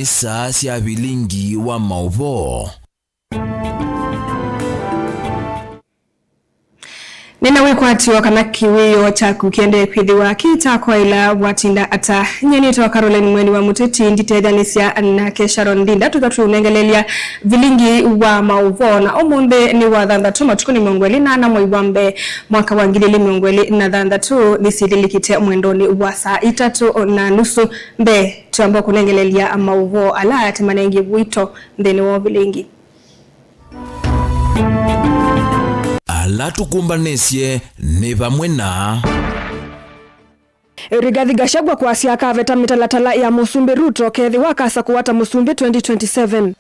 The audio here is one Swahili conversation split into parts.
ni saa cia bilingi wa mauvo. Nina wikwatiwa kana kiwiyo chaku kiende kwithiwa kitako ila watinda ata nyenito Caroline Mweni wa Muteti nditethania na Sharon Ndinda tukatunengelelia vilingi wa mauvona omunde ni wa thanthatu matukuni mongweli na moibambe mwaka wa 2023 nisililikite mwendoni wa saa 3:30 mbe tuamba kunengelelia mauvo ala atimanengi wito ndeni wa vilingi ala tukumbanesie ni bamwe na Rigathi Gachagua kwa siaka aveta mitalatala ya Musumbi Ruto kethi wakasa kuwata Musumbi 2027.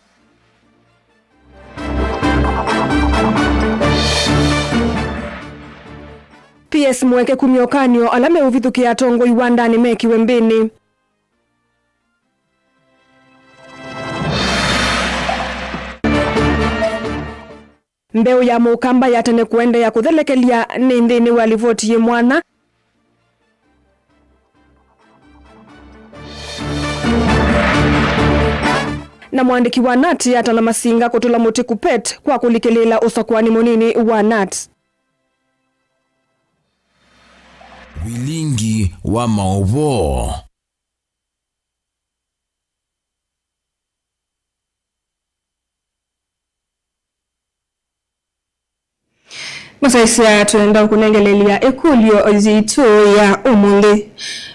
PS mweke kumiokanio alame uvithuki ya tongo iwandani meki wembini. Mbeu ya mukamba yatene kuende ya kuthelekelia ni nthini walivoti ye mwana. Na mwandiki wa NAT atana masinga kutula muti kupet kwa kulikilela usakwani munini wa NAT. Vilingi wa mauvo. Masaisia tuenda kunengelelia ekulio zitu ya umundi.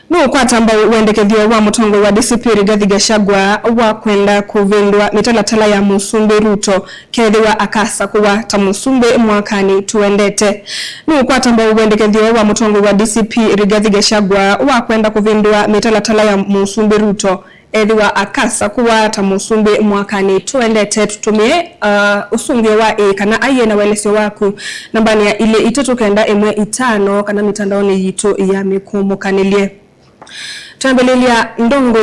Nukwata ambao uendekethio wa mutongo wa DCP Rigathi Gachagua wa kwenda kuvindwa mitalatala ya Musumbi Ruto kethi wa akasa kuwa ta Musumbi mwakani tuendete. Nukwata ambao uendekethio wa mutongo wa DCP Rigathi Gachagua wa kwenda kuvindwa mitalatala ya Musumbi Ruto edhiwa akasa kuwa ta Musumbi mwakani tuendete. Tutumie usungi wa kana aye na welesio waku nambani ya ile itatu kenda emwe 5 kana mitandaoni yitu ya mikumukanilie. Tunabelelia ndongo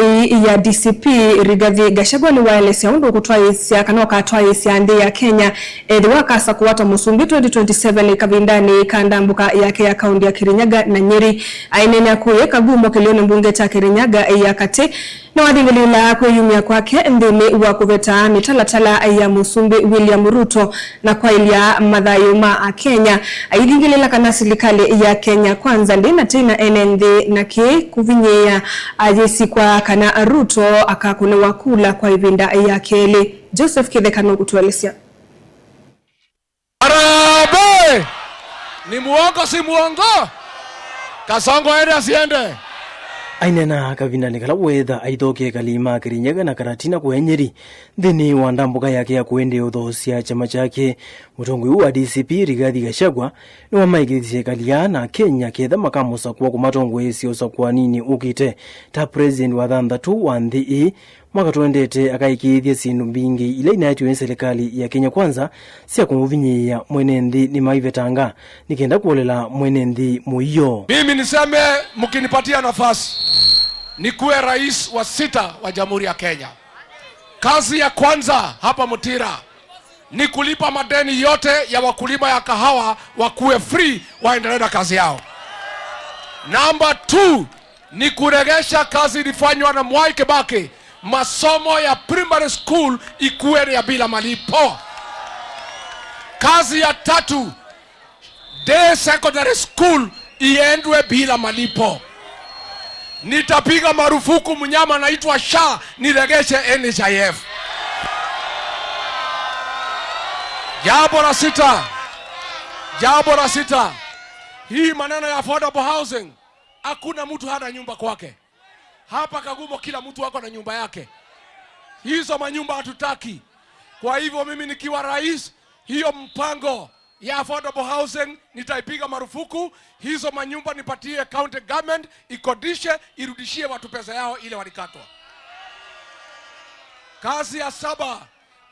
ya DCP Rigathi Gachagua ni waelesea undu kutoa yesia kana wakatoa yesia ndi ya Kenya edhiwa akasa kuwata Musumbi 2027 kabindani kandambuka yake ya kaundi ya Kirinyaga na Nyeri ainene ya kuweka gumo kilione mbunge cha Kirinyaga ya kati na wadhingilila kuyumia kwake ndini wa kuveta mitalatala ya Musumbi William Ruto na kwa ilia madhayuma Kenya aidhingilila kana serikali ya Kenya kwanza ndina tena NND na ki kuvinyea ajesi kwa kana Ruto akakune wakula kwa ivinda ya kele. Joseph Kidekano kutuelezea. Arabe! Ni muongo si muongo? Kasongo ende asiende. Ainena kavindani kala wetha aithoke kalima Kirinyaga na Karatina kuenyeri thini wa ndambuka yake ya kuende uthosia chama chake. Mutongo wa DCP Rigathi Gachagua ni wa maigithie kalia na Kenya ketha makamusa kwa kumatongo esi osakwa nini ukite ta president wa thanthatu wa nthi mwaka tuendete akaikithie sindu mbingi ile inaitwa serikali ya Kenya kwanza sia kumuvinyia mwene nthi ni maivetanga nikenda kuolela mwene nthi muiyo. Mimi niseme mkinipatia nafasi nikuwe rais wa 6 wa Jamhuri ya Kenya. Kazi ya kwanza hapa Mutira ni kulipa madeni yote ya wakulima ya kahawa wakuwe free waendelee na kazi yao. Number 2 ni kuregesha kazi ilifanywa na Mwai Kibaki, masomo ya primary school ikuwe ya bila malipo. Kazi ya 3 day secondary school iendwe bila malipo. Nitapiga marufuku mnyama anaitwa SHA niregeshe NHIF. Jambo la sita. Hii maneno ya affordable housing. Hakuna mtu hana nyumba kwake. Hapa Kagumo kila mtu wako na nyumba yake. Hizo manyumba hatutaki. Kwa hivyo mimi nikiwa rais, hiyo mpango ya affordable housing nitaipiga marufuku. Hizo manyumba nipatie county government ikodishe, irudishie watu pesa yao ile walikatwa. Kazi ya 7,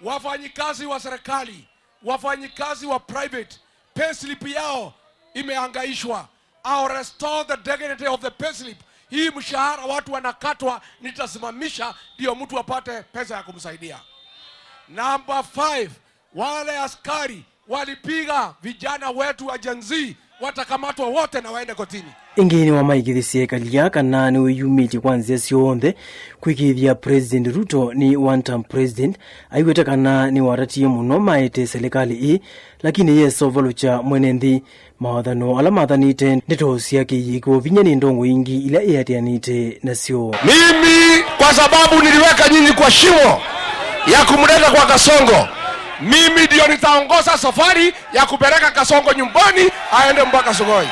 wafanyikazi wa serikali, wafanyikazi wa private, payslip yao imehangaishwa. I'll restore the dignity of the payslip. Hii mshahara watu wanakatwa nitasimamisha ndio mtu apate pesa ya kumsaidia. Number 5, wale askari walipiga vijana wetu wa Gen Z watakamatwa wote na waende kotini. Ingini wa maigithisia kalia kana ni uyumiti kwanzia sionthe kwikithia President Ruto ni one term president aiweta kana ni waratie muno maete serikali lakini yeso volucha mwenendi mawathano ala mathanite nitosia kiyiko vinya ni ndongo ingi ila yatianite nasio. Mimi kwa sababu niliweka nyinyi kwa shimo ya kumleta kwa Kasongo, mimi ndio nitaongoza safari ya kupeleka Kasongo nyumbani aende mpaka Sugoi.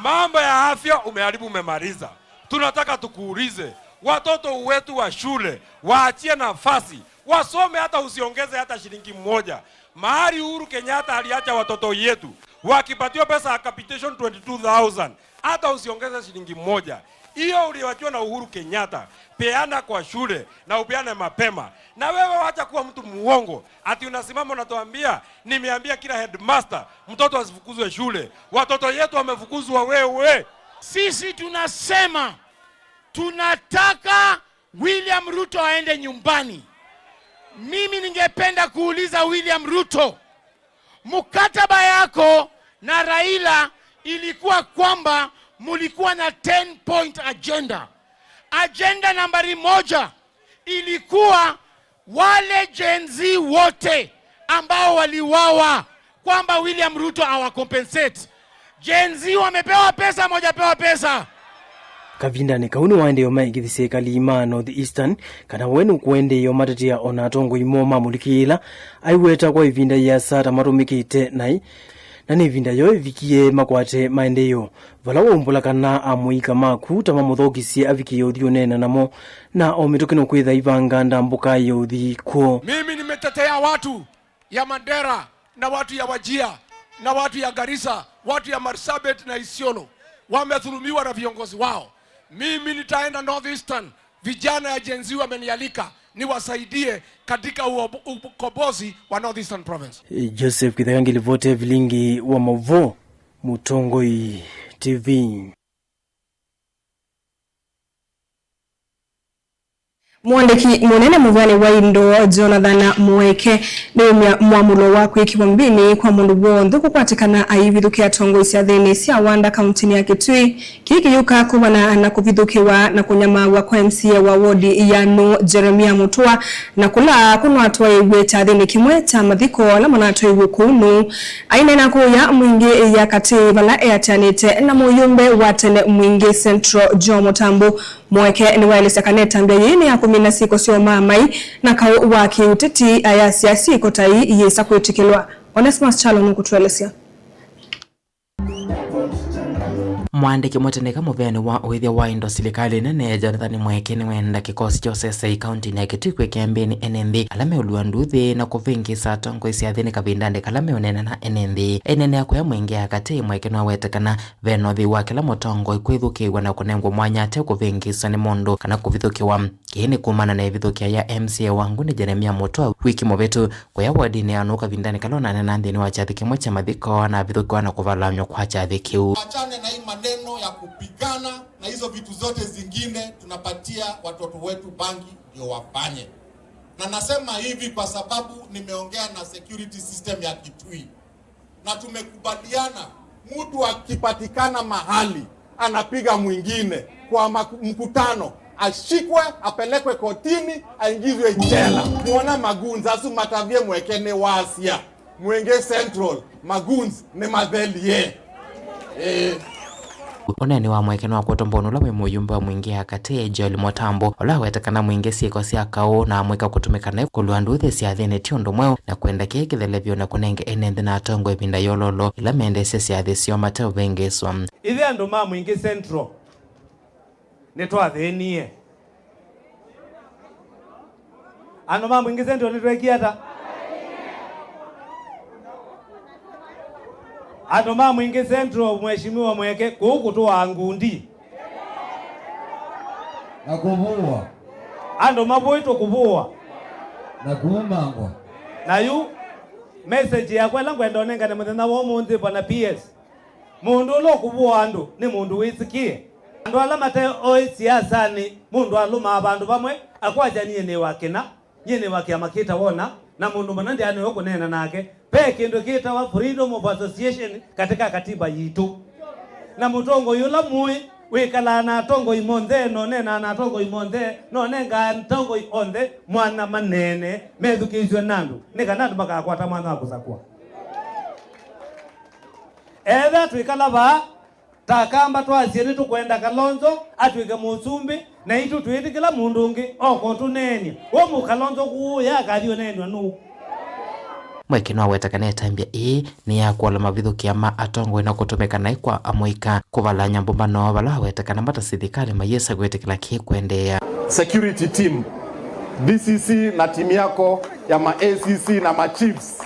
Mambo ya afya umeharibu, umemaliza. Tunataka tukuulize, watoto wetu wa shule waachie nafasi wasome, hata usiongeze hata shilingi moja. Mahali Uhuru Kenyatta aliacha watoto yetu wakipatiwa pesa ya capitation 22,000, hata usiongeze shilingi moja. Hiyo uliwachwa na Uhuru Kenyatta, peana kwa shule na upeane mapema. Na wewe wacha kuwa mtu muongo, ati unasimama unatuambia nimeambia kila headmaster mtoto asifukuzwe shule. Watoto yetu wamefukuzwa wewe. Sisi tunasema tunataka William Ruto aende nyumbani. Mimi ningependa kuuliza William Ruto, mkataba yako na Raila ilikuwa kwamba mulikuwa na 10-point agenda. Agenda nambari 1 ilikuwa wale Gen Z wote ambao waliwawa kwamba William Ruto awakompensate. Gen Z wamepewa pesa, mojapewa pesa. Kavinda ni kauni waende yo maigithisia kalima North Eastern kana wenu kuende yo matatia onatongo imo mamulikila aiweta kwa ivinda ya sata matumikite nai na ni vinda yo vikie makwate maendeyo vala wombula kana amuika makuta mamuthokisie aviki yothi onena namo na omitokino kwitha ivanga ndambuka yothi ko. Mimi nimetetea watu ya Mandera na watu ya Wajia na watu ya Garissa, watu ya Marsabit na Isiolo wamethulumiwa na viongozi wao. Mimi nitaenda North Eastern, vijana ya Gen Z wamenialika niwasaidie katika ukombozi wa North Eastern Province. Joseph Kithangi vote vilingi wa Mavo Mutongoi TV. Mwandiki munene muvane wa Indo Jonathan Mweke ni mwamulo wa kwikiwa mbini kwa mundu wonthe kukwatikana aivithukia tongo cia thini cia Wanda kauntini ya Kitui kikiyuka kubana na kuvithukiwa na kunyamagwa kwa MCA wa wodi ya No Jeremia Mutua na kula kunwatwa iwe cha thini kimwe cha mathiko la manatwa iwe kunu ainena kuya mwingi ya kativala eatanite na muyumbe wa tene mwingi Central Joe Mutambo. Mweke ni waeleza kaneta mbia yini ya kumina siko sio mamai na kau waki uteti aya siasi kotai yesa kuitikilwa. Onesmus Chalo nukutuelezea. Mwandiki mwateneka muveni wa uithia wa Indo silikali nene Jonathan Mweke ni wenda kikosi cha Osesai kaunti na Kitui kwe kiambeni NND alame uluwa nduthi na kuvingi sa tongo isi athini kabindande kalame unena na NND enene ya kuya mwingi ya kati Mweke na wetekana venothi wa kila motongo ikwithukiwa na kunengwa mwanya ate kuvingi sa ni mundu kana kuvithukiwa kihini kumana na ivithukia ya MCA wangu ni Jeremia Mutua wiki movetu kuya wadini ya nuka vindani kalona na nandini wa chathi kimwe cha mathiko na vithukiwa na kuvalamyo kwa chathi kiu. Achane na hii maneno ya kupigana na hizo vitu zote zingine, tunapatia watoto wetu bangi ndio wafanye. Na nasema hivi kwa sababu nimeongea na security system ya Kitui na tumekubaliana mtu akipatikana mahali anapiga mwingine kwa mkutano ashikwe, apelekwe kotini, aingizwe jela. Muona magunza asu matavie Mwekene wasia Mwenge Central magunz ne mathelie Uneni wa Mweke wa kutombono la muyumba wa mwingi akate Joel Mutambo ola wetekana mwingi siko sia kao na mweka kutumika na kulwa nduthi cia thini tiondo mweo na kwenda kigithelevyo na kunenge enende na tongo ipinda yololo ila mendese cia thi cio mateo vengeswa Ithi andu ma mwingi Central ni twathenie andu ma mwingi Central ni twekiata andu ma mwingi Central mheshimiwa Mweke kuku tuwa ngundi na kuvua andu mabuitwo kuvua na kuumangwa na yu message ya kwela ngwenda onengane muthenya wa umuthi bwana PS mundu lo kuvua andu ni mundu wisikie andu ala mate oi siasa ni mundu aluma abandu bamwe akwajanie ni wakina nyene wakiama kita wona na mundu manandi ane yoko nena nake pe kindu kita wa freedom of association katika katiba yitu na mutongo yula mui wikala na tongo imonde no nena na tongo imonde no nenga tongo onde mwana manene medukizwe nandu nika nandu makakwata mwana wakusakua edha twikala ba takamba twasieni tukwenda Kalonzo atwike Musumbi na itu twiti kila mundu ungi oko tuneni wo mu Kalonzo kuya kathio neni anu mwekino awetakane tambia ni ya kuola mavithukia ma atongo ina kutumika na ikwa amoika kuvala nyambumba no vala awetakana mata sithikali mayesa kwetekela kikwendea security team DCC na timu yako ya ma ACC na ma chiefs,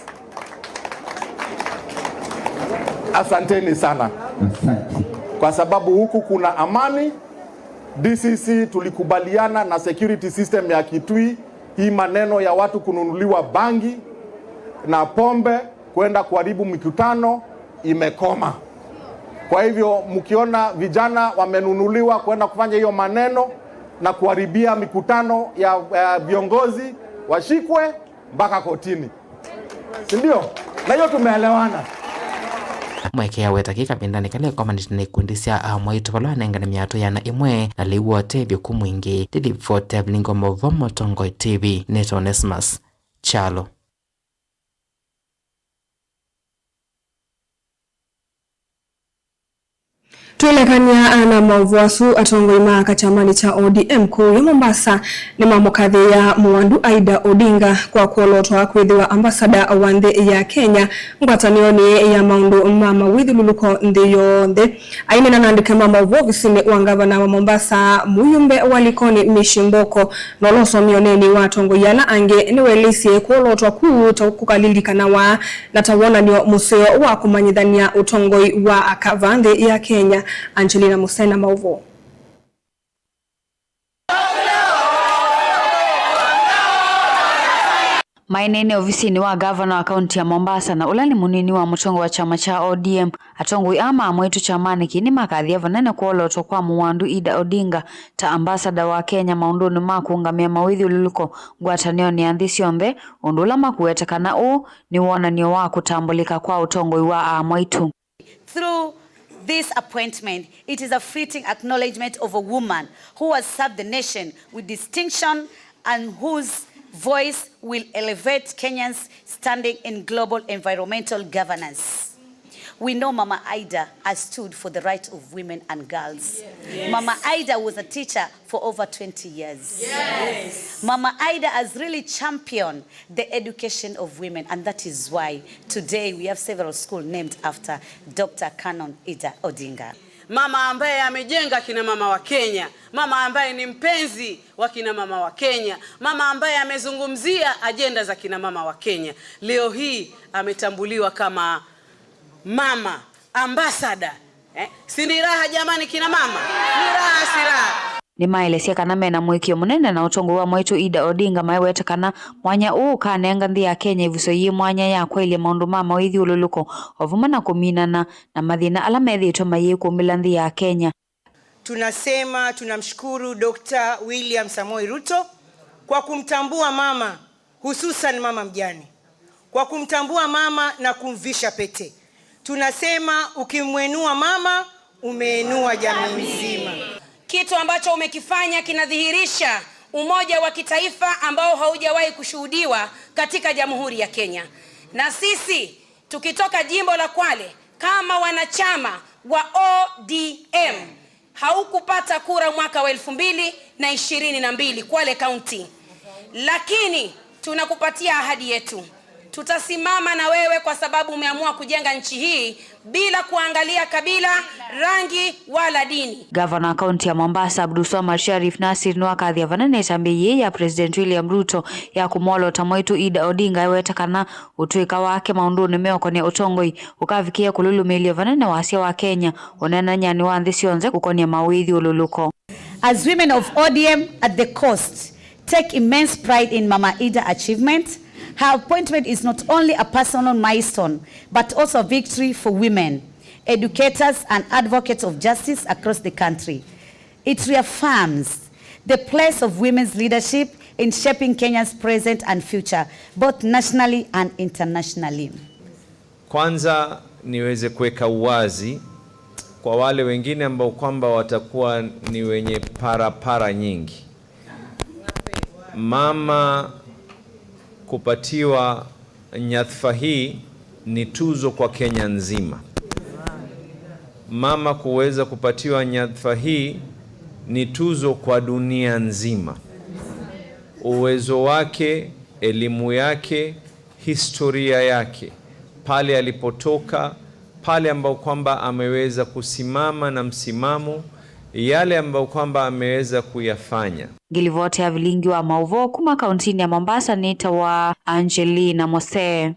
asanteni sana. Kwa sababu huku kuna amani. DCC tulikubaliana na security system ya Kitui, hii maneno ya watu kununuliwa bangi na pombe kwenda kuharibu mikutano imekoma. Kwa hivyo mkiona vijana wamenunuliwa kwenda kufanya hiyo maneno na kuharibia mikutano ya viongozi, washikwe mpaka kotini. Si ndio? Na hiyo tumeelewana. Mweke awetakika bindani kale komanitine kundisia mwaitu palo nengane miato yana imwe na liwote byoku mwingi didi fote blingo movomo Tongo TV Neto Onesmus Chalo. Tuelekania ana mauvuasu atongo imaka chamani cha ODM kuu ya Mombasa ni mamokadhi ya Mwandu Aida Odinga kwa kuolotwa kwithiwa ambasada wa nthi ya Kenya ngwatanioni ya maundu mama withululuko nthi yonthe aine na nandike mama uvovisini wa gavana wa Mombasa Muyumbe Walikoni Mishimboko noloso mioneni wa tongo yana ange niwelisie kuolotwa kuu kukalilika wa natawona nio museo wa kumanyithania utongoi wa akava nthi ya Kenya. Angelina Musena Mauvo. Mainene ofisini wa governor wa kaunti ya Mombasa na ulani munini wa mutongo wa chama cha ODM atongo ama mwetu chamani kini makathia vanene kuolotwa kwa Mwandu Aida Odinga ta ambassador wa Kenya maunduni makuungamia mawithi ululuko ngwatanio ni anthisi yonthe undula makuwetekana ni wonanio wa kutambulika kwa utongo wa mwetu. Through this appointment, it is a fitting acknowledgement of a woman who has served the nation with distinction and whose voice will elevate Kenyans standing in global environmental governance. We know Mama Aida has stood for the rights of women and girls. Yes. Mama Aida was a teacher for over 20 years. Yes. Mama Aida has really championed the education of women, and that is why today we have several schools named after Dr. Canon Aida Odinga. Mama ambaye amejenga kina mama wa Kenya, mama ambaye ni mpenzi wa kina mama wa Kenya, mama ambaye amezungumzia ajenda za kina mama wa Kenya. Leo hii ametambuliwa kama mama ambassador. Si ni raha jamani kina mama? Ni raha si raha. Ni maelesia kana mena mwikio munene na utongo wa mwetu Aida Odinga maiwete kana mwanya kanenga nthi ya Kenya ivuso yi mwanya ya kweli maundu mama withi ululuko ovumana kuminana na mathina ala methitwo mayi kumila nthi ya Kenya. Tunasema tunamshukuru Dr. William Samoei Ruto kwa kumtambua mama, hususan mama mjane, kwa kumtambua mama na kumvisha pete. Tunasema ukimwenua mama umeenua jamii nzima. Kitu ambacho umekifanya kinadhihirisha umoja wa kitaifa ambao haujawahi kushuhudiwa katika Jamhuri ya Kenya. Na sisi tukitoka jimbo la Kwale kama wanachama wa ODM haukupata kura mwaka wa 2022 Kwale County. Lakini tunakupatia ahadi yetu. Tutasimama na wewe kwa sababu umeamua kujenga nchi hii bila kuangalia kabila, rangi wala dini. Governor kaunti ya Mombasa Abdulswamad Sharif Nasir nwakathia vanene tambiye ya President William Ruto ya kumolo tamwetu Aida Odinga wetakana utwika wake maunduni meokonia utongoi ukavikia kululumilia vanene wasia wa Kenya onena nyani wa nthi cionthe kukonia mawithi ululuko. As women of ODM at the coast take immense pride in Mama Aida achievement, her appointment is not only a personal milestone, but also a victory for women, educators and advocates of justice across the country. It reaffirms the place of women's leadership in shaping Kenya's present and future, both nationally and internationally. Kwanza niweze kuweka uwazi kwa wale wengine ambao kwamba watakuwa ni wenye para nyingi. Mama kupatiwa nyadhifa hii ni tuzo kwa Kenya nzima. Mama kuweza kupatiwa nyadhifa hii ni tuzo kwa dunia nzima. Uwezo wake, elimu yake, historia yake, pale alipotoka, pale ambao kwamba ameweza kusimama na msimamo, yale ambao kwamba ameweza kuyafanya. Gilivote ya vilingi wa Mauvo kuma kauntini ya Mombasa nita wa Angelina Mose.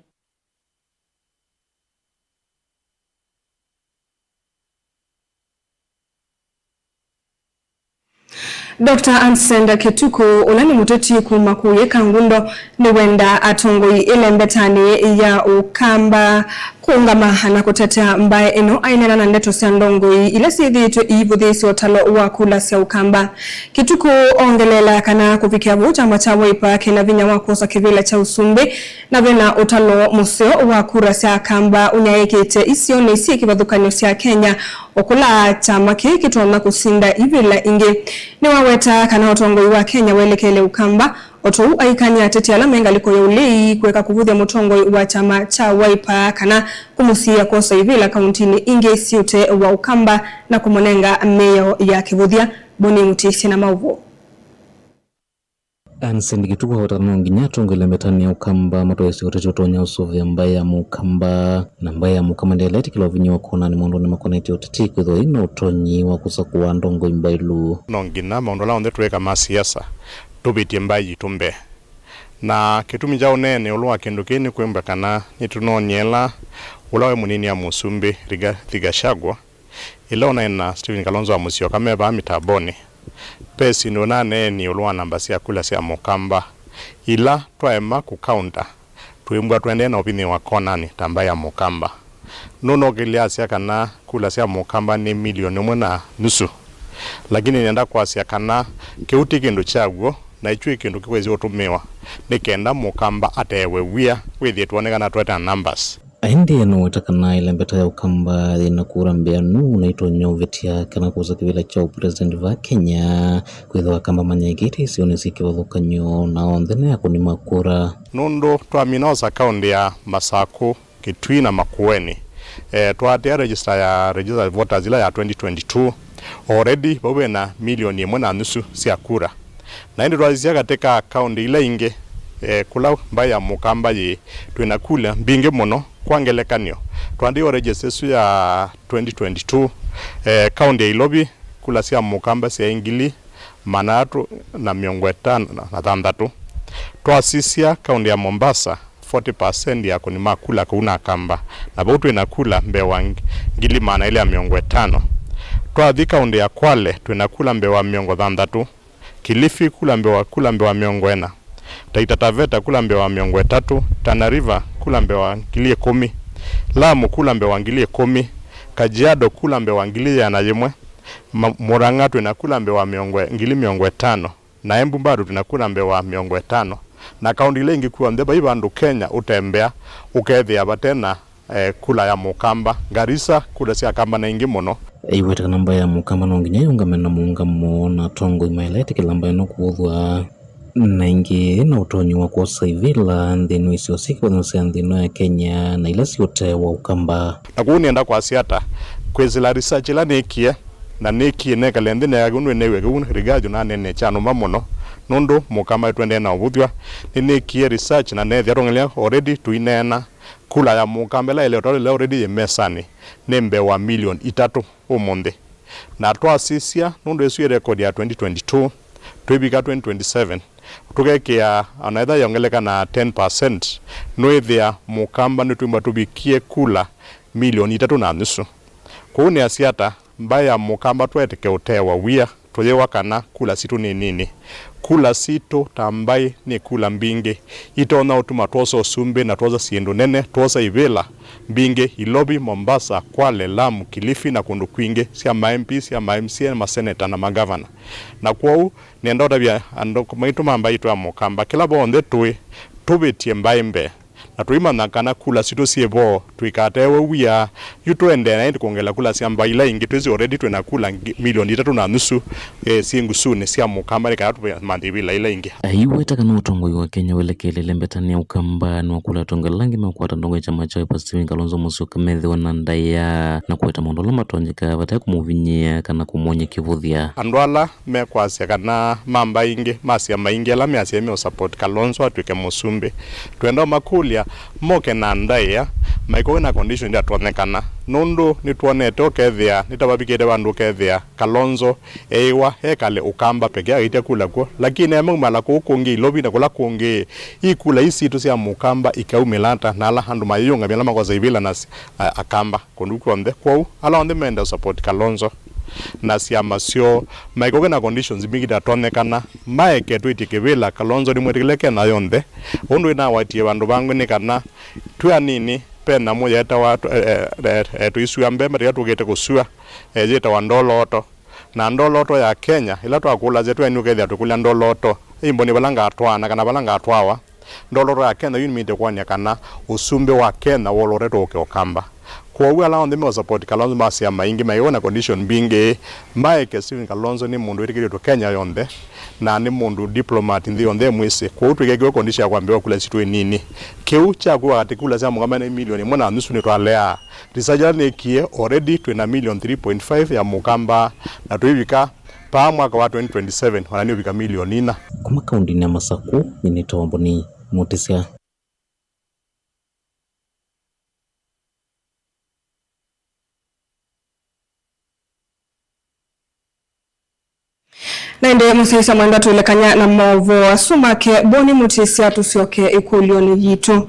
Dr. Ansenda Ketuko ulani muteti kumakuye kangundo ni wenda atongoi ile mbetani ya ukamba kuungama na kutetea mbaye eno aina na ndeto siandongoi ile sidhitu ivudhisi otalo wa kula sia ukamba. Ketuko ongelela kana kufikia vuja machawa ipa kina vinya wakosa kivile cha usumbi na vina otalo museo wa kura sia kamba unyaekete isio na isi kivadhukanyo sia Kenya okula chama kituona kusinda ivila inge ni waweta kana otongoi wa Kenya welekele ukamba otou aikani atete ala mengaliko ya ulei kuweka kuvudhia motongoi wa chama cha Wiper kana kumusia kosa ivila kauntini inge siute wa ukamba na kumonenga meyo ya kivudhia Boni Mutisi na Mauvo. Ansenda Ketuko hotano nginyato ngile metani ya ukamba matoesi otechotonya usuvya mbaya mukamba na mbaya mukamba ndialeti kila vinyo wakona ni mondo ni makoneti oteti kutho ino utonyi wakusakuwa ndongo imbailu nongina maondola onde tuweka masiasa tubiti mbayi tumbe na kitumi jao nene uluwa kendukini kuemba kana nitunonyela ulawe munini ya musumbi Rigathi Gachagua ila unaina Stephen Kalonzo wa musio kameba mitaboni pesi nuna neni uluwa nambasi ya kula siya mukamba ila tuwaema kukaunta tuimbwa tuende na opini wakonani tamba ya mukamba nuno gilia siya kana kula siya mukamba ni milioni mwana nusu lakini nienda kwa siya kana keuti kindu chaguo na ichui kindu kiwezi otumewa nikenda mukamba atewe wia wethi tuoneka na tuweta numbers. Aindi ya nuwetakana ile mbeta ya ukamba na kurambia nuu na ito nyovetia kana kuza kivila chao president va Kenya kweza wakamba manyagiti sioneziki wadhukanyo na ondhene ya kunima kura. Nundu tuaminoza kaundi ya Masaku, Kitui na Makueni. Tuatea register ya register voters zila ya 2022 already bawe na milioni mwana nusu siya kura. Na hindi tuazisia katika kaundi ila inge kula mbaya mukamba ye tuinakula mbinge mono kwa ngelekanyo. Tuandiwa register ya 2022 kaundi ya Ilobi kula siya mukamba siya ingili manatu na miongo 5 na 6. Tuasisia kaundi ya Mombasa 40% ya kunima kula kuna kamba na bautu inakula mbewa ngili mana ile ya miongo 5. Tuadhi kaundi ya Kwale tuinakula mbewa miongo 6. Kilifi kula mbewa miongo 4. Taita Taveta kula mbewa miongo 3. Tana River kula mbewa ngili 10. Lamu kula mbewa ngili 10. Kajiado kula mbewa ngili ya na yemwe. Murang'a tunakula mbewa ngili miongo 5. Na Embu bado tunakula mbewa miongo 5. Na kaundi ile ingekuwa ndeba ibandu Kenya utembea ukethia batena kula ya mukamba Garissa kula sia kamba na ingi mono iweta namba ya mukamba nonginya yungamena muungamo na tongo imailete kilamba ino kuudhwa na ingi na utonyi wa kosa ivila ndinu isiosiki wanusia ndinu ya Kenya na ilasi yote wa ukamba na kuuni enda kwa siata kwezila research ila nekie na nekie neka lendine ya gunu enewe gunu rigaju na nene chano mamono nondo mukamba tuende na uvuthwa nekie research na nethi arongelea already tuinena kula ya mukamba ile tole already yemesani nembe wa milioni 3 umonde na tuasisia nondo esu record ya 2022 tuibika 2027 tukekea anaitha yongeleka na 10% noethia mukamba nituimba tubikie kula milioni 3 na nusu kuune asiata mbaya mukamba tweteke utewa wia toyewa kana kula situ ni nini kula sito tambai ni kula mbinge itona utuma tosa Usumbe na tosa Siendo Nene tosa Ivela mbinge Ilobi Mombasa Kwale Lamu Kilifi na Kundu Kwinge sia ma-MP sia ma-MCA ma-Senator na magavana na kwau nenda tabia ando kumaituma ambai tu amokamba kila bonde tuwe tubetie mbaimbe na tuimana kana kula sito siebo tuikatewe wia yutuende na ndi kongela kula siamba ila ingi tuzi already tunakula milioni 3.5 singusune sia mukamba reka tu mandibila ila ingi aiweta kana utongoi wa Kenya welekelele mbetania ukamba no kula tongelangi makwata ndongo chama cha Pacific Kalonzo Musyoka methe wanandaya na kweta mondolo matonyeka bata kumuvinyia kana kumonya kivuthia andwala mekwasia kana mamba ingi masia maingi ala measia me support Kalonzo atweke Musumbe twenda makulia moke na ndaya maiko na condition ya tuonekana nondo nituonete okethia nitababikire bandu okethia Kalonzo eiwa hekale ukamba peke yake kula kwa lakini emumala ko kungi Ilobi na kula kungi ikula isitu sia mukamba ikaumelata na ala handu mayunga byala makoza ibila na akamba konduku onde kwau ala onde menda support Kalonzo na siama sio maiko na conditions bingi da tonekana maeke twitikebela Kalonzo ni mwetileke na yonde ondo ina watie bandu bangu ni kana tuya nini pena moja eta watu tuisua mbembe ya tugete kusua jeta wandoloto na ndoloto ya Kenya ila twakula zetu enuke thia tukula ndoloto imboni balanga atwana kana balanga atwawa ndoloto ya Kenya yunimite kwanya kana Usumbe wa Kenya woloreto okamba kwa wala on the support Kalonzo masia maingi maiona condition binge Mike Stephen Kalonzo ni mundu irikiri to Kenya yonde na ni mundu diplomat ndi onde mwese kwa utweke condition ya kwambiwa kula situ nini keucha kwa atikula za mugamba na milioni mwana nusu ni twalea risaja nekie already tuna million 3.5 ya mugamba na tuivika pa mwaka wa 2027 wananiobika milioni na kuma kaundi na Masaku minitoombo ni Mutisia Nende musisa mwenda tulekanya na movo asumake boni Mutisia tusioke ikulioni yitu.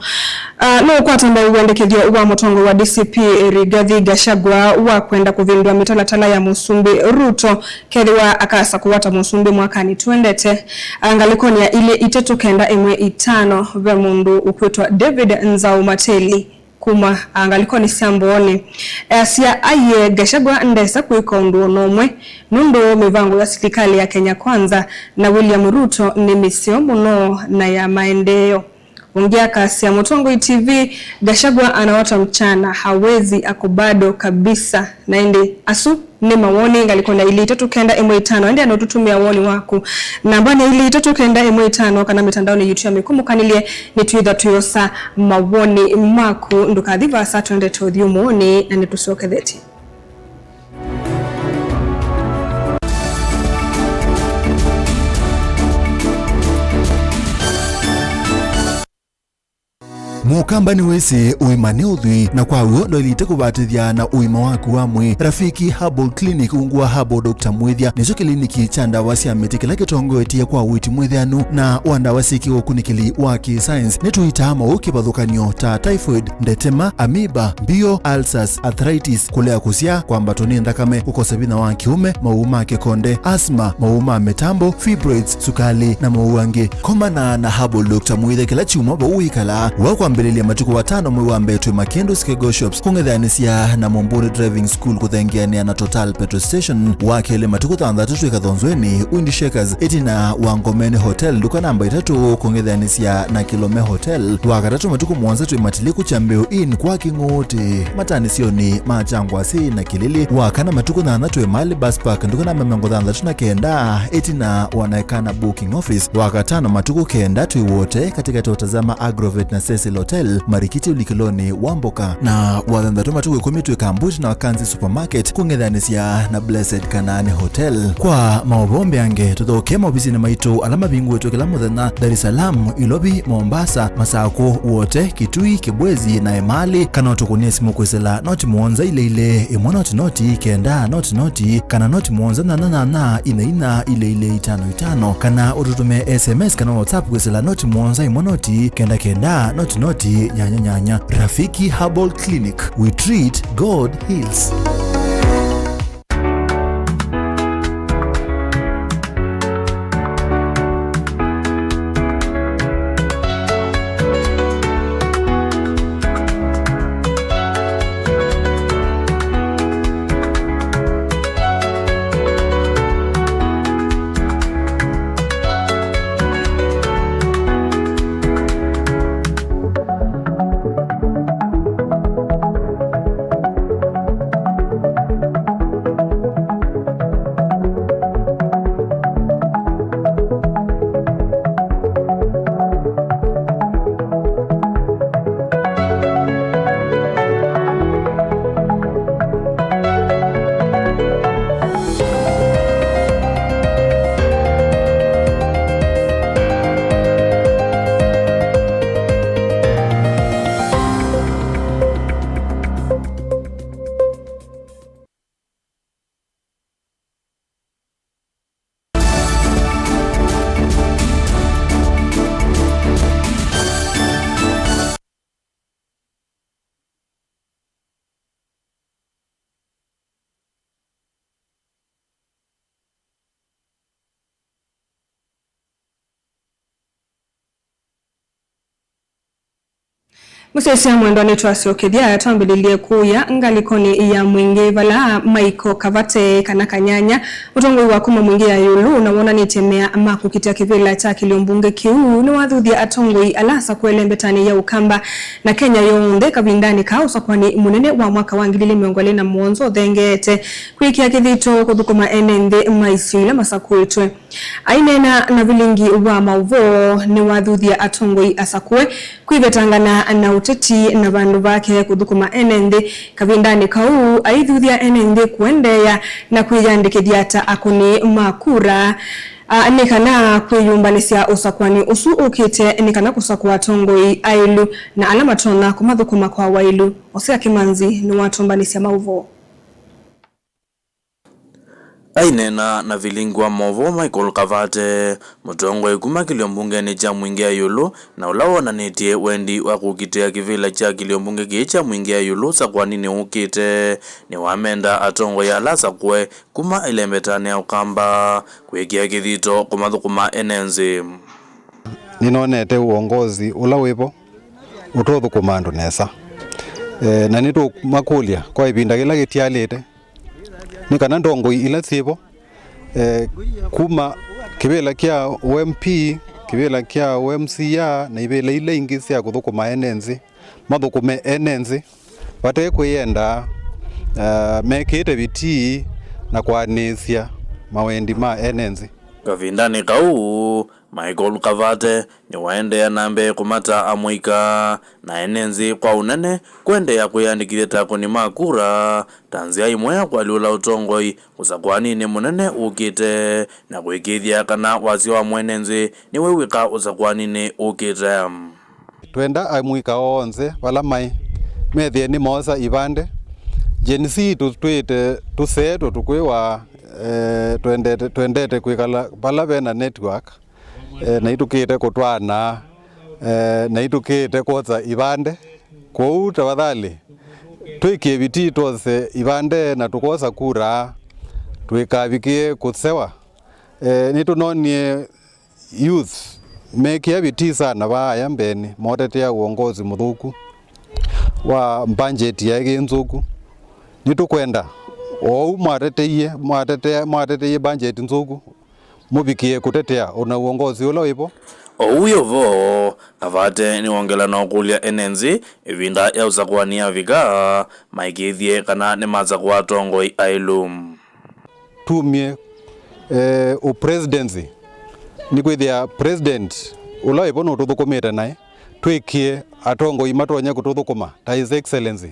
No kwa tamba uwendekedio wa mutongo wa DCP Rigathi Gachagua wa kwenda kuvindua mitalatala ya Musumbi Ruto kethiwa akasa kuwata Musumbi mwakani tuendete angalikoni ya ile itetu kenda emwe itano ve mundu ukwitwa David Nzau Mateli kuma angalikoni siamboni sia aye Gachagua ndesa kuiko ndu nomwe nundo mivango ya serikali ya Kenya Kwanza na William Ruto ni misio muno na ya maendeleo. Ongea kasi ya Mutongo TV Gachagua anawata mchana hawezi akobado kabisa na indi asu ni mawoni ngalikona ili itotu kenda M5 ndi anotutumia woni wako nambani ili itotu kenda M5 kana mitandao ni YouTube mikumukanile ni Twitter tuyosa mawoni mako ndukadhiva saa twende todhiyo muoni na nitusoke dheti. Mukamba ni wese uimane udhui na kwa uo ndo ilite kubatithia na uima waku wa mwi Rafiki Herbal Clinic ungua Herbal Dr. Mwithia nizo kliniki cha ndawa cia miti kila kitongo etie kwa witi mwithianu na wandawa siki ukunikili wa ki-science nituita mauki bathukanio ta typhoid, ndetema, amoeba, bio, ulcers, arthritis, kulea kusia kwa mbatoni ndakame, ukosebina wa kiume, mauma kekonde, asthma, mauma metambo, fibroids, sukali na mauange. Komana na Herbal Dr. Mwithia kila chuma ba uikala wakwa mbelelia matuku watano mwe wa mbetwe Makendo Skego Shops kungethanisia na Momburi Driving School kuthengiania na Total Petrol Station wakele matuku thanthatu ikathonzweni Windy Shakers etina Wangomeni Hotel duka namba 3 kungethanisia na Kilome Hotel wakatatu matuku mwanza twe matiliku cha Mbeo Inn kwa Kingote matanisio ni Machangwa si na Kilili wakana matuku thanthatu Mali Bus Park duka namba 39 etina Wanaekana Booking Office wakatano matuku kenda twe wote katika totazama Agrovet na Cecil Hotel Marikiti ulikiloni Wamboka na wathandatu matuku 10 twe Kambuti na Wakanzi Supermarket kungethanisia na Blessed Kanani Hotel. Kwa maobombe ange tuthoke mobisi na maito alama bingu wetu kila muthenya Dar es Salaam, Ilobi, Mombasa, Masako wote Kitui, Kibwezi na Emali kana tukunie simu kwesela noti muonza ile imwana noti kenda noti kana noti muonza na ina ile 55 kana ututume SMS kana WhatsApp kwesela noti muonza imonoti kenda noti nyanya. Rafiki Herbal Clinic, we treat, God heals. Musesi mwendo netwasi okethia atwambililie kuya ngalikoni ya mwingi vala Michael Kavate kana Kanyanya utongoi wa kuma mwingi ya yulu na wona nitemea maku kitia kivila cha kiliombunge kiu ni wathuthia atongoi alasa kuelembetani ya Ukamba na Kenya yonde kavindani kausa kwani munene wa mwaka wa 2021 thengete kwikia kithito kuthukuma enende maisila masakuitwe ainena na vilingi wa mauvo ni wathuthia atongoi asakwe kwivetangana na uteti na bandu bake kuthukuma enende kavindani kau aithuthia enende kuendeya na kwiyandikithia ta akuni makura nikana kwiyumbanisya usakwani usu ukite nikana kusakwa atongoi ailu na alama tona kumathukuma kwa wailu Osea Kimanzi ni watumbanisya mauvo ainena na vilingwa movo Michael Kavate mutongoi kuma kiliombunge ni cha mwingi ya yulu na ulawona netie wendi wakukitea kivila cha kiliombunge kicha mwingi ya yulu sakwani ni ukite ni wamenda atongoi alasa kwe kuma ilembetani ya Ukamba kwekia kithito kumathukuma enenzi ninonete uongozi ulawipo utothukuma andu nesa na nitu makulia kwa ibinda kila gitialite ni kana ndongo ila tsibo kuma kibela kya UMP kibela kya UMCA na ibela ile ingi sia kuthukuma enenzi mathukume enenzi bate kuyenda mekete biti na kwanisya mawendi ma enenzi kavindani kau Michael Kavate ni waende nambe kumata amwika na enenzi kwa unene kwende ya kuyandikithia takoni makura tanzia imwe kwa lula utongoi usakwani ni munene ukite na kwikithia kana wasi wa mwenenzi ni wewika usakwani ni ukite twenda amwika onze wala mai methie ni moza ibande jenisi tutwite tuseto tukwiwa twendete kwikala bala bena network na itukite kutwana na itukite kwoza ibande kwa tafadhali twikie biti tose ibande na tukosa kura twikabikie kutsewa nitunonie youth mekia biti sana baya mbeni motetea uongozi muthuku wa budget yake nzuku nitukwenda ou mwateteye budget nzuku mubikie kutetea una uongozi ula wipo ouyo vo Kavate ni wongela na okulia enenzi ivinda ya usakwani ya vika maikithie kana ni maza kwa tongoi ailum tumie presidency ni kwithia president ula wipo no tuthukumite nae twikie atongoi matonya kututhukuma ta his excellency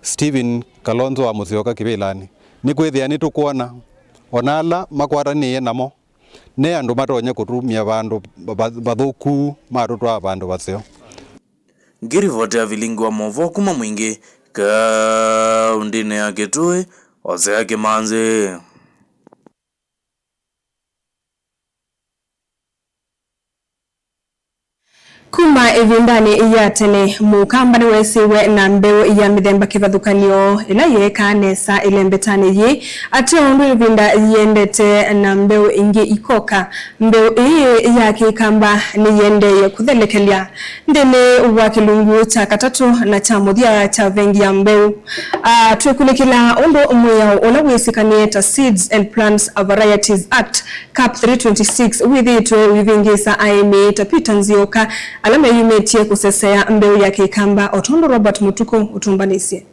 Stephen Kalonzo wa Musyoka kibilani ni kwithia ni tukuona onala makwaranie namo ne andu matonya kutumia bandu bathuku marutwa bandu baseo ngirivote ya vilingi wa movo kuma mwingi kaundine ya Kitui Osea Kimanzi kuma evindani ya tene Mukamba ni wesiwe na mbeo ya mithemba kivathukanio ila yeka nesa ilembetani ye ati ondu evinda yendete na mbeo ingi ikoka mbeo ya kikamba ni yende kuthelekelia ndene wa kilungu cha katatu na cha muthia cha vengi ya mbeo twekunikila ondo muyao ola wesikanie ta Seeds and Plants Varieties Act Cap 326 withitwe wivingisa aime tapita nzioka alama yumetie kusesea mbeu ya kikamba Otondo Robert Mutuko utumbanisye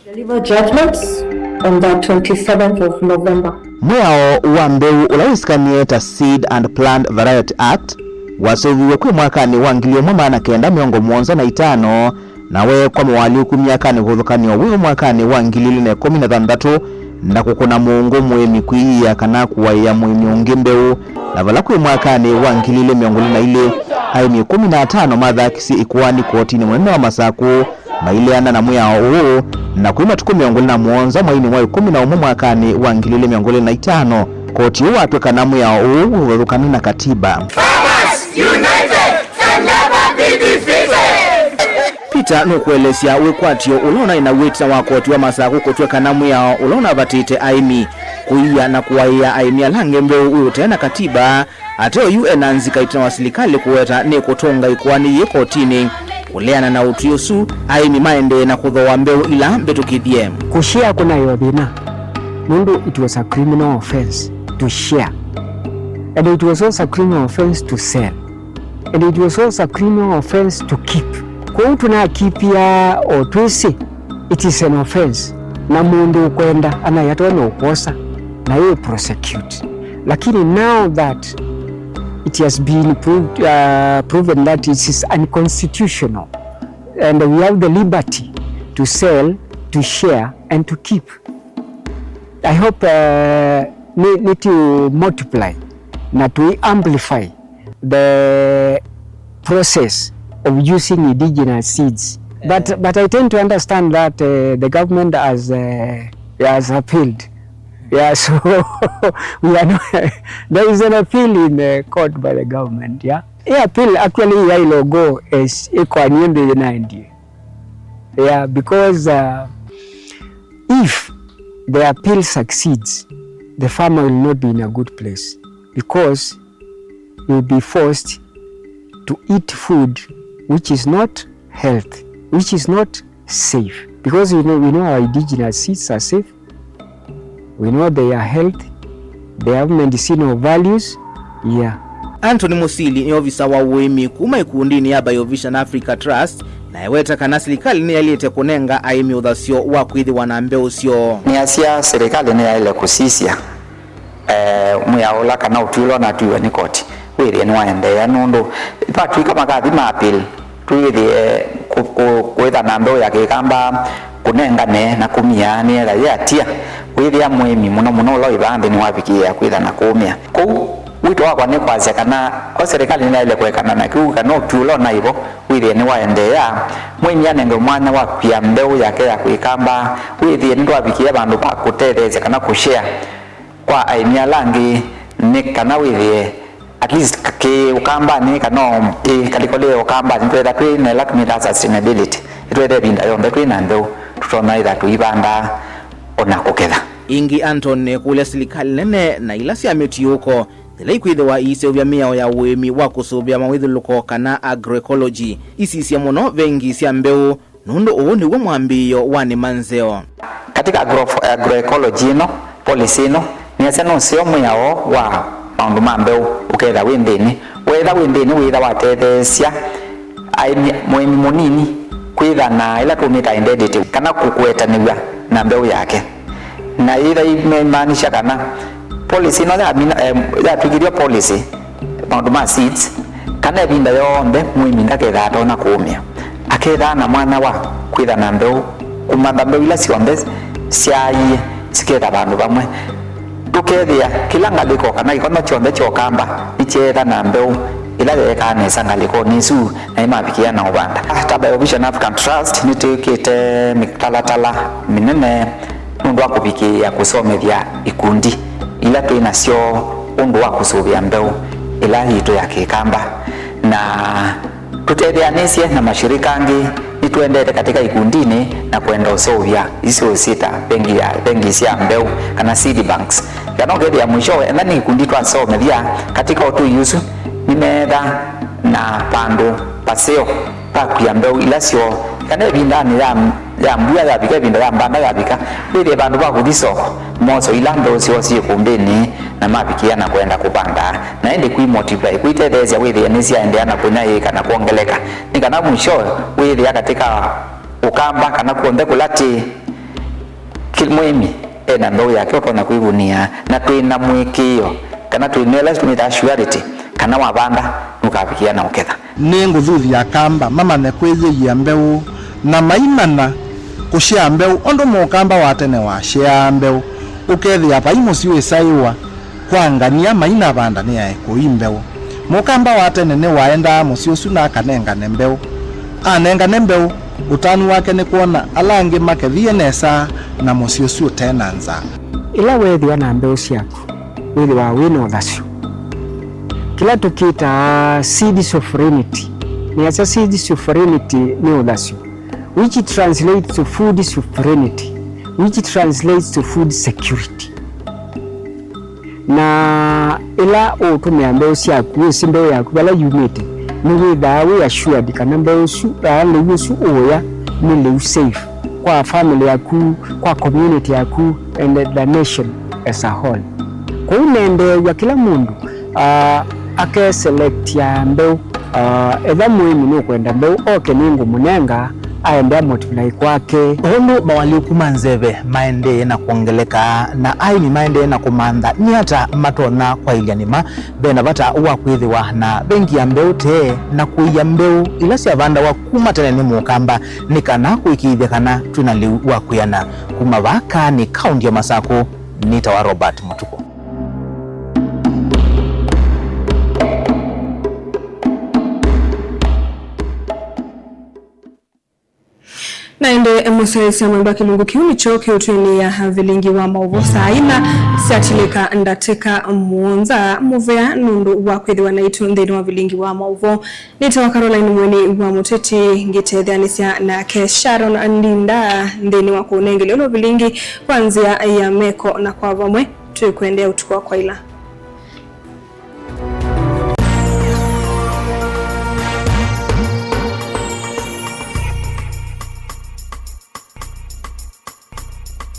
deliver judgments on the 27th of November. Mwao wa mbeu ulawisikanie ta Seed and Plant Variety Act wasoviwe kwi mwakani wa 1975 nawe kwa mwali kumyakani hudhukanio wiyo mwakani wa 2016 na kukuna muungu mwemi kuiya kana kuwa ya mwemi ungi mbeu na vala kwi mwakani wa 2022 aimi 15 mathakisi ikuwani kotini mwenene wa masaku maileana na mwao uu na kuima tuku 27 mwaini wa 11 mwakani wa 2025 koti uu atweka na mwao uu hudhukani na katiba United can never be defeated. Peter nukuelesya wekwatio ulona ina wita wa koti wa masaku kutweka na mwao ulona batite aimi kuiya na kuwaiya aimi alange mbeu uyo tena katiba ate oyu enanzika itina wa serikali kuweta ni kutonga ikwani yekotini kuleana na utuyosu aimi maende na kuthoa mbeu ila mbetukithie kushare kuna yobina mundu. It was a criminal offense to share, and it was also a criminal offense to sell, and it was also a criminal offense to keep. Kwa tuna keep ya otwisi, it is an offense na mundu kwenda anayatoa na ukosa na yeye prosecute. Lakini now that it has been proven that it is unconstitutional and we have the liberty to sell, to share and to keep. I hope need to multiply, na to amplify the process of using indigenous seeds. But I tend to understand that the government has appealed. Yeah, so we are not, there is an appeal in the court by the government. Yeah, appeal actually will go as equal the 90. Yeah, because if the appeal succeeds, the farmer will not be in a good place, because he will be forced to eat food which is not healthy, which is not safe, because we know our indigenous seeds are safe. We know they are healthy, they have medicinal values. Yeah. Anthony Musili ni ofisa wa uimi kuma ikundini ya Biovision Africa Trust na yeweta kana serikali ni yalite kunenga aimi uthasio wa kwithi wanambe usio. Ni asia serikali ni yaile kusisia muyaola kana utwilo na tuwe ni koti. Wiri ni waende ya nundu. Patu kama kathi maapil. Tuithi kwitha nambe ya kikamba kunengane na kumia ni ya tia. Wiri ya muimi muno ulo ibambe ni wapikia kwitha na kumia. Kou wito wakwa ni kwazia kana o serikali ni yaile kwekana na kiu kana utwilo na ivo. Wiri ni waende ya muimi ya nenge mwana wapia mbeu yake ya kuikamba. Wiri ni wapikia bandu pa kuteteze kana kushare kwa aimia langi ni kana wiri at least ke ukamba ni kana kalikole ukamba nitwetha kwi na lakini ta sustainability itwethe binda yombe kwi na ndo tutona ida tuibanda ona kuketha ingi Anton kule serikali nene na ila cia mitiuko thile kwithe wa ise vya miao ya uimi wa kusubia mawithuluko kana agroecology isi cia muno vengi cia mbeu nundu uoni wa mwambio wa ni manzeo katika agroecology no policy no ni aseno sio miao wa maundu mambeu uketha windini witha watethesia ai muimi munini kwitha na ila tumita identity kana kukwetaniwa na mbeu yake na ila imaanisha kana policy no ya tugiria policy maundu ma seeds kana binda yombe muimi ndaketha atona kuumia aketha na mwana wa kwitha na mbeu kumamba mbeu ila siombe siai siketha bandu bamwe tukethia kila ngaliko kana ikono chombe chokamba ichetha na mbeu ila yekane sangaliko nisu na imabikia na ubanda hata Biovision African Trust nitikite mitalatala minene nundu wa kubikia kusomethia ikundi ila twina sio undu wa kusubia mbeu ila hito ya kikamba na tutethianisye na mashirika angi nituendete katika ikundini na kwenda usovya iso sita bengi cia mbeu kana seed banks kana ngethia mwisho enda ni ikundi twasomethia katika otu yusu nimetha na pandu paseo pakuya mbeu ila sio kana bindani ya mbua ya bika binda ya mbanda ya bika bile bandu ba kudisoko mozo ila mbeu sio si kumbeni na mabikia na kwenda kupanda na ende kui multiply kuitethezia withi ni cia endeana kunya yika na kuongeleka ni kana mwisho withi katika ukamba kana kuonde kulati kilmuimi na mbeu yake utona kuigunia na twina mwikio kana twinela tumita surety kana wabanda nukabikia na uketha ni nguthuthi ya kamba mama ne kwithia mbeu na maimana kushia mbeu ondo mukamba wa tene wa shia mbeu ukethia paimo siwe saiwa kwangania maina banda ni ya kuimbeu mukamba wa tene ne waenda musio na kanengane mbeu anengane mbeu utanu wake ni kuona alangi makethie nesa na musio tenanza ila wethia na mbeu ciaku withi wa wino thasio kila tukita seed sovereignty ni asa seed sovereignty ni uthasio which translates to food sovereignty which translates to food security na ila utumia mbeu ciaku simbeu yaku bala yumite ni witha we assured kana mbeu su le yusu oya ni le safe kwa family yaku kwa community yaku and the nation as a whole. Kwa unende ya kila mundu ake select ya mbeu edha muhimu ni kwenda mbeu oke ningu munenga aende multiply kwake ono bawali kumanzeve maende na kuongeleka na aini maende na kumanda ni hata matona kwa ilianima bena bata uwa kwithiwa na bengi ya mbeu te na kuiya mbeu ilasi avanda wa kumatene ni mukamba ni kana kuikithia kana tunali wa kuyana kumavaka ni kaunti ya Masako. Nita wa Robert Mutuko. Naende Moses Amamba Kilungu kiuni choke utweni ya vilingi wa mauvo saina siatilika ndateka muonza muvea nundu wa kwithiwa na itu ndeni wa vilingi wa mauvo. Nita wa Caroline Mweni wa Muteti ngitethania na ke Sharon Ndinda ndeni wa kunengele ulo vilingi kwanzia ya meko na kwa vamwe tuikuendea utukua kwa ila.